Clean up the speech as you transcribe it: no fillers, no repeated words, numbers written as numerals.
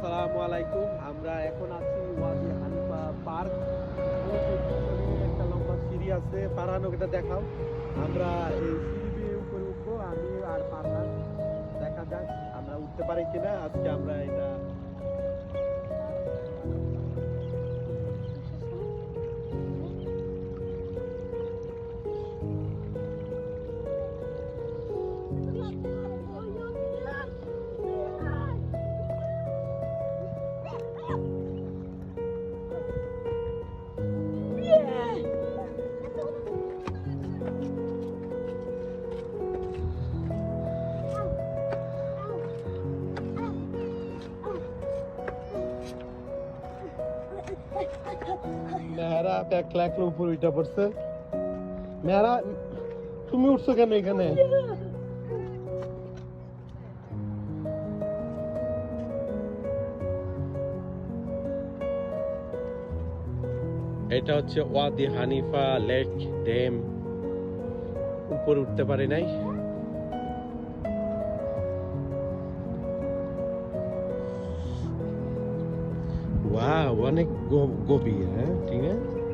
আসসালামু আলাইকুম। আমরা এখন আছি ওয়াদি হানিফা পার্ক। একটা লম্বা সিঁড়ি আছে, পারানো এটা দেখাও। আমরা এই সিঁড়ি দিয়ে উপরে উঠবো, আমি আর পারহান। দেখা যাক আমরা উঠতে পারি কিনা। আজকে আমরা এটা মেহরা একলা একলা উপরে উঠে পড়ছে। মেহরা, তুমি উঠছো কেন এখানে? এটা হচ্ছে ওয়াদি হানিফা লেক ড্যাম। উপরে উঠতে পারি নাই। ওয়াও, অনেক গভীর। হ্যাঁ, ঠিক আছে।